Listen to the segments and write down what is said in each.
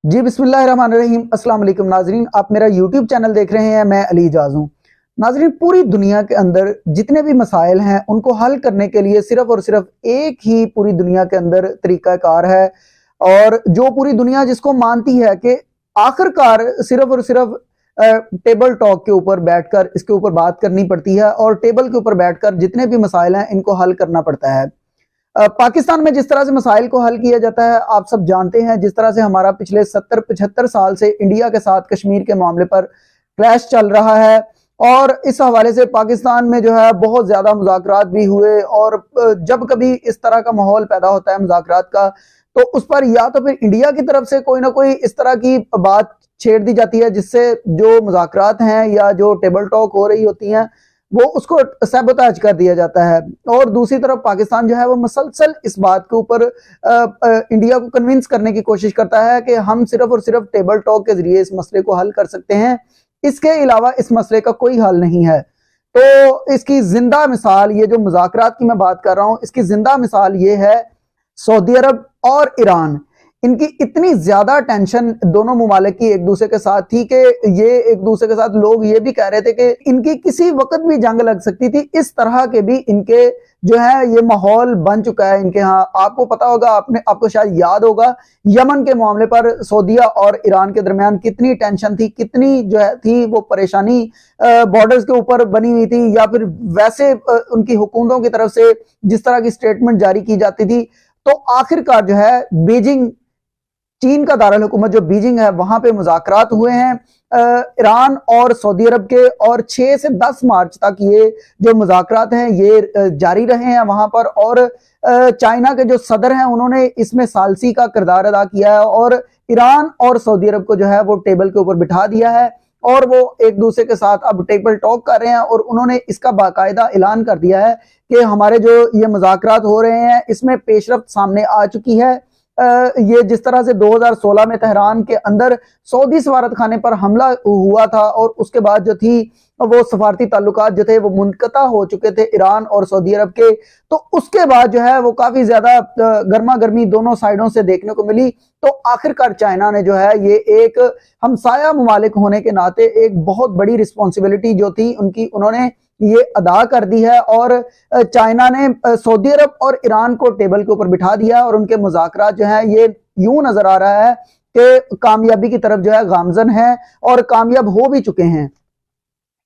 जी बिस्मिल्लाहिर्रहमानिर्रहीम। अस्सलाम वालेकुम नाजरीन, आप मेरा यूट्यूब चैनल देख रहे हैं। मैं अली इजाज हूँ। नाजरीन, पूरी दुनिया के अंदर जितने भी मसाइल हैं उनको हल करने के लिए सिर्फ और सिर्फ एक ही पूरी दुनिया के अंदर तरीकाकार है, और जो पूरी दुनिया जिसको मानती है कि आखिरकार सिर्फ और सिर्फ टेबल टॉक के ऊपर बैठकर इसके ऊपर बात करनी पड़ती है, और टेबल के ऊपर बैठकर जितने भी मसाइल हैं इनको हल करना पड़ता है। पाकिस्तान में जिस तरह से मसाइल को हल किया जाता है आप सब जानते हैं। जिस तरह से हमारा पिछले 70-75 साल से इंडिया के साथ कश्मीर के मामले पर क्लैश चल रहा है, और इस हवाले से पाकिस्तान में जो है बहुत ज्यादा मुज़ाकरात भी हुए, और जब कभी इस तरह का माहौल पैदा होता है मुज़ाकरात का, तो उस पर या तो फिर इंडिया की तरफ से कोई ना कोई इस तरह की बात छेड़ दी जाती है जिससे जो मुज़ाकरात हैं या जो टेबल टॉक हो रही होती हैं वो उसको सबोताज कर दिया जाता है। और दूसरी तरफ पाकिस्तान जो है वो मुसलसल इस बात के ऊपर इंडिया को कन्विंस करने की कोशिश करता है कि हम सिर्फ और सिर्फ टेबल टॉक के जरिए इस मसले को हल कर सकते हैं, इसके अलावा इस मसले का कोई हल नहीं है। तो इसकी जिंदा मिसाल, ये जो मुज़ाकरात की मैं बात कर रहा हूं, इसकी जिंदा मिसाल ये है सऊदी अरब और ईरान। इनकी इतनी ज्यादा टेंशन दोनों मुमालिक की एक दूसरे के साथ थी कि ये एक दूसरे के साथ, लोग ये भी कह रहे थे कि इनकी किसी वक्त भी जंग लग सकती थी। इस तरह के भी इनके जो है ये माहौल बन चुका है इनके यहाँ। आपको पता होगा, आपको शायद याद होगा, यमन के मामले पर सऊदीया और ईरान के दरमियान कितनी टेंशन थी, कितनी जो है थी वो परेशानी बॉर्डर्स के ऊपर बनी हुई थी, या फिर वैसे उनकी हुकूमतों की तरफ से जिस तरह की स्टेटमेंट जारी की जाती थी। तो आखिरकार जो है बीजिंग, चीन का दारुल हुकूमत जो बीजिंग है, वहां पे मुज़ाकरात हुए हैं ईरान और सऊदी अरब के, और 6 से 10 मार्च तक ये जो मुज़ाकरात हैं ये जारी रहे हैं वहां पर। और चाइना के जो सदर हैं उन्होंने इसमें सालसी का किरदार अदा किया है, और ईरान और सऊदी अरब को जो है वो टेबल के ऊपर बिठा दिया है, और वो एक दूसरे के साथ अब टेबल टॉक कर रहे हैं। और उन्होंने इसका बाकायदा ऐलान कर दिया है कि हमारे जो ये मुज़ाकरात हो रहे हैं इसमें पेशरफ्त सामने आ चुकी है। ये जिस तरह से 2016 में तेहरान के अंदर सऊदी सफारत खाने पर हमला हुआ था, और उसके बाद जो थी वो सफारती ताल्लुकात जो थे वो मुनक़ता हो चुके थे ईरान और सऊदी अरब के, तो उसके बाद जो है वो काफी ज्यादा गर्मा गर्मी दोनों साइडों से देखने को मिली। तो आखिरकार चाइना ने जो है ये एक हमसाया मुमालिक होने के नाते एक बहुत बड़ी रिस्पॉन्सिबिलिटी जो थी उनकी, उन्होंने ये अदा कर दी है, और चाइना ने सऊदी अरब और ईरान को टेबल के ऊपर बिठा दिया, और उनके मुज़ाकरात जो है ये यूं नजर आ रहा है कि कामयाबी की तरफ जो है गामजन है, और कामयाब हो भी चुके हैं।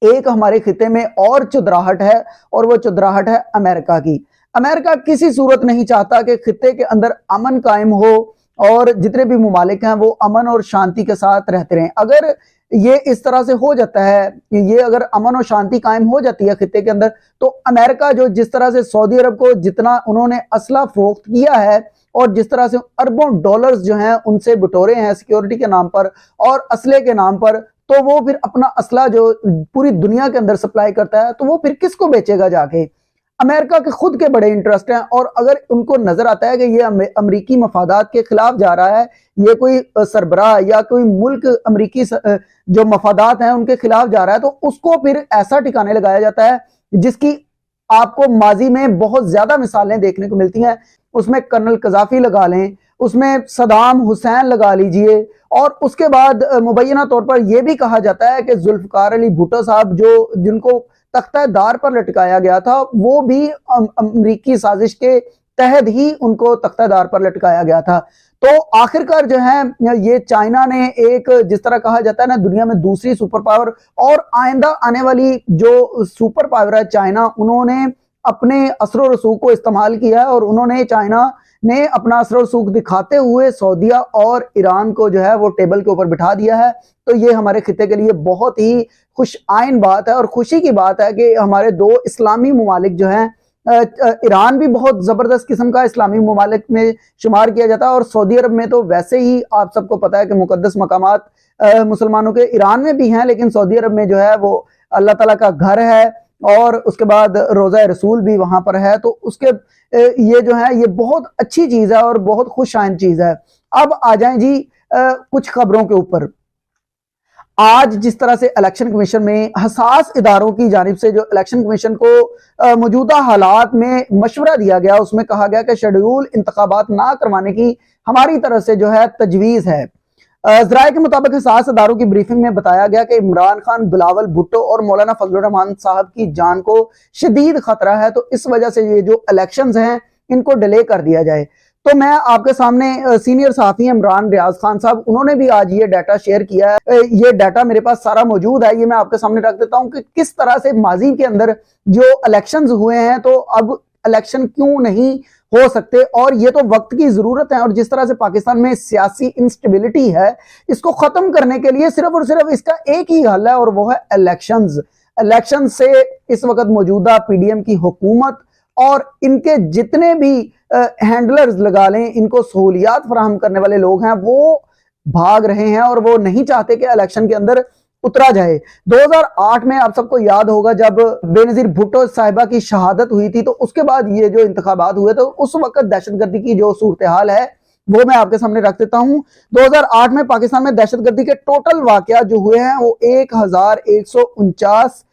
एक हमारे खिते में और चुदराहट है, और वो चुदराहट है अमेरिका की। अमेरिका किसी सूरत नहीं चाहता कि खिते के अंदर अमन कायम हो, और जितने भी मुमालिक हैं वो अमन और शांति के साथ रहते रहें। अगर ये इस तरह से हो जाता है, ये अगर अमन और शांति कायम हो जाती है खिते के अंदर, तो अमेरिका जो जिस तरह से सऊदी अरब को जितना उन्होंने असला फरोख्त किया है, और जिस तरह से अरबों डॉलर्स जो हैं उनसे बटोरे हैं सिक्योरिटी के नाम पर और असले के नाम पर, तो वो फिर अपना असला जो पूरी दुनिया के अंदर सप्लाई करता है, तो वो फिर किसको बेचेगा जाके? अमेरिका के खुद के बड़े इंटरेस्ट हैं, और अगर उनको नजर आता है कि ये अमरीकी मफादात के खिलाफ जा रहा है, ये कोई सरबराह या कोई मुल्क अमरीकी जो मफादात हैं उनके खिलाफ जा रहा है, तो उसको फिर ऐसा ठिकाने लगाया जाता है जिसकी आपको माजी में बहुत ज्यादा मिसालें देखने को मिलती हैं। उसमें कर्नल कजाफी लगा लें, उसमें सदाम हुसैन लगा लीजिए, और उसके बाद मुबैना तौर पर यह भी कहा जाता है कि जुल्फकार अली भुट्टो साहब जो जिनको तख्तादार पर लटकाया गया था, वो भी अमरीकी साजिश के तहत ही उनको तख्तादार पर लटकाया गया था। तो आखिरकार जो है ये चाइना ने एक, जिस तरह कहा जाता है ना, दुनिया में दूसरी सुपर पावर, और आइंदा आने वाली जो सुपर पावर है चाइना, उन्होंने अपने असर रसूख को इस्तेमाल किया है, और उन्होंने चाइना ने अपना असर रसूख दिखाते हुए सऊदीया और ईरान को जो है वो टेबल के ऊपर बिठा दिया है। तो ये हमारे खिते के लिए बहुत ही खुश आइन बात है, और खुशी की बात है कि हमारे दो इस्लामी मुमालिक जो हैं, ईरान भी बहुत जबरदस्त किस्म का इस्लामी मुमालिक में शुमार किया जाता है, और सऊदी अरब में तो वैसे ही आप सबको पता है कि मुकद्दस मकामात मुसलमानों के ईरान में भी हैं, लेकिन सऊदी अरब में जो है वो अल्लाह ताला का घर है, और उसके बाद रोज़ा रसूल भी वहां पर है। तो उसके ये जो है ये बहुत अच्छी चीज है और बहुत खुश आइन चीज है। अब आ जाएं जी कुछ खबरों के ऊपर। आज जिस तरह से इलेक्शन कमीशन में हसास इदारों की जानिब से जो इलेक्शन कमीशन को मौजूदा हालात में मशवरा दिया गया, उसमें कहा गया कि शेड्यूल इंतखाबात ना करवाने की हमारी तरफ से जो है तजवीज़ है। जराये के मुताबिक हिसास अदारों की ब्रीफिंग में बताया गया कि इमरान खान, बिलावल भुट्टो और मौलाना फजलुर रहमान साहब की जान को शदीद खतरा है, तो इस वजह से ये जो इलेक्शंस हैं इनको डिले कर दिया जाए। तो मैं आपके सामने सीनियर सहाफी इमरान रियाज खान साहब, उन्होंने भी आज ये डाटा शेयर किया है। ये डाटा मेरे पास सारा मौजूद है, ये मैं आपके सामने रख देता हूं कि किस तरह से माजी के अंदर जो इलेक्शंस हुए हैं तो अब इलेक्शन क्यों नहीं हो सकते, और ये तो वक्त की जरूरत है। और जिस तरह से पाकिस्तान में सियासी इंस्टेबिलिटी है, इसको खत्म करने के लिए सिर्फ और सिर्फ इसका एक ही हल है और वो है इलेक्शंस। इलेक्शन से इस वक्त मौजूदा पीडीएम की हुकूमत और इनके जितने भी हैंडलर्स लगा लें, इनको सहूलियात फराहम करने वाले लोग हैं, वो भाग रहे हैं और वो नहीं चाहते कि इलेक्शन के अंदर उतरा जाए। 2008 में आप सबको याद होगा जब बेनजीर भुट्टो साहिबा की शहादत हुई थी, तो उसके बाद ये जो इंतखाबात हुए तो उस वक्त दहशतगर्दी की जो सूरत हाल है वो मैं आपके सामने रख देता हूं। 2008 में पाकिस्तान में दहशतगर्दी के टोटल वाकयात जो हुए हैं वो 1149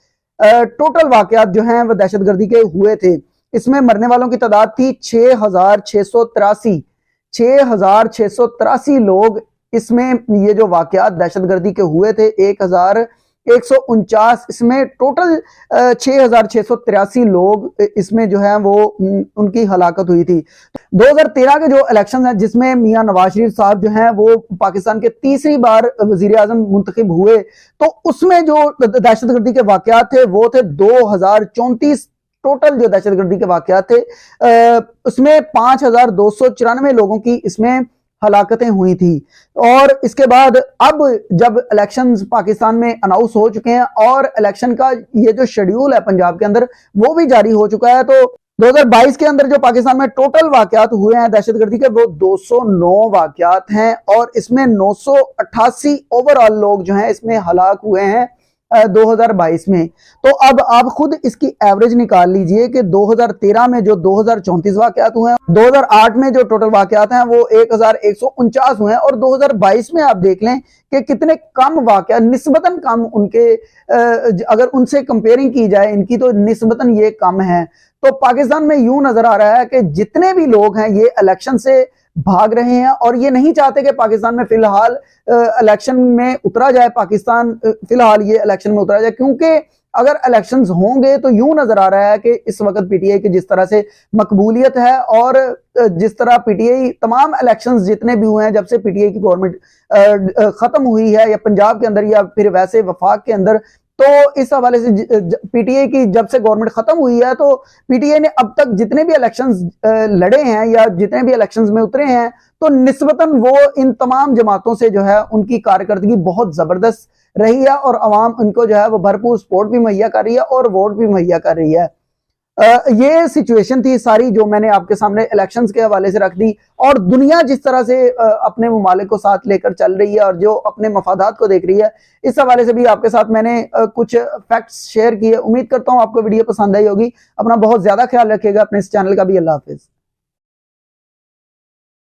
टोटल वाकयात जो हैं वो दहशतगर्दी के हुए थे। इसमें मरने वालों की तादाद थी 6,683 लोग। इसमें ये जो वाकयात दहशतगर्दी के हुए थे 1149, इसमें टोटल 6,683 लोग इसमें जो है वो उनकी हलाकत हुई थी। 2013 के जो इलेक्शन है जिसमें मियां नवाज शरीफ साहब जो हैं वो पाकिस्तान के तीसरी बार वजीर आजम मुंतखब हुए, तो उसमें जो दहशतगर्दी के वाकयात थे वो थे 2034। टोटल जो दहशतगर्दी के वाकयात थे उसमें 5,294 लोगों की इसमें हलाकतें हुई थी। और इसके बाद अब जब इलेक्शंस पाकिस्तान में अनाउंस हो चुके हैं और इलेक्शन का ये जो शेड्यूल है पंजाब के अंदर वो भी जारी हो चुका है, तो 2022 के अंदर जो पाकिस्तान में टोटल वाकयात हुए हैं दहशतगर्दी के वो 209 वाकयात हैं और इसमें 988 ओवरऑल लोग जो हैं इसमें हलाक हुए हैं 2022 में। तो अब आप खुद इसकी एवरेज निकाल लीजिए कि 2013 में जो 2034 वाकयात हुए हैं, 2008 में जो टोटल वाकयात हैं वो 1149 हुए हैं, और 2022 में आप देख लें कि कितने कम वाकयात, निस्बतन कम उनके, अगर उनसे कंपेयरिंग की जाए इनकी तो निस्बतन ये कम है। तो पाकिस्तान में यूं नजर आ रहा है कि जितने भी लोग हैं ये इलेक्शन से भाग रहे हैं और ये नहीं चाहते कि पाकिस्तान में फिलहाल इलेक्शन में उतरा जाए, पाकिस्तान फिलहाल ये इलेक्शन में उतरा जाए, क्योंकि अगर इलेक्शंस होंगे तो यूं नजर आ रहा है कि इस वक्त पीटीआई की जिस तरह से मकबूलियत है और जिस तरह पीटीआई तमाम इलेक्शंस जितने भी हुए हैं जब से पीटीआई की गवर्नमेंट खत्म हुई है, या पंजाब के अंदर या फिर वैसे वफाक के अंदर, तो इस हवाले से पीटीआई की जब से गवर्नमेंट खत्म हुई है तो पीटीआई ने अब तक जितने भी इलेक्शंस लड़े हैं या जितने भी इलेक्शंस में उतरे हैं तो निस्बतन वो इन तमाम जमातों से जो है उनकी कारकर्दगी बहुत जबरदस्त रही है और अवाम उनको जो है वो भरपूर सपोर्ट भी मुहैया कर रही है और वोट भी मुहैया कर रही है। ये सिचुएशन थी सारी जो मैंने आपके सामने इलेक्शंस के हवाले से रख दी, और दुनिया जिस तरह से अपने ममालिक को साथ लेकर चल रही है और जो अपने मफादात को देख रही है, इस हवाले से भी आपके साथ मैंने कुछ फैक्ट्स शेयर किए। उम्मीद करता हूं आपको वीडियो पसंद आई होगी। अपना बहुत ज्यादा ख्याल रखिएगा, अपने इस चैनल का भी। अल्लाह हाफिज।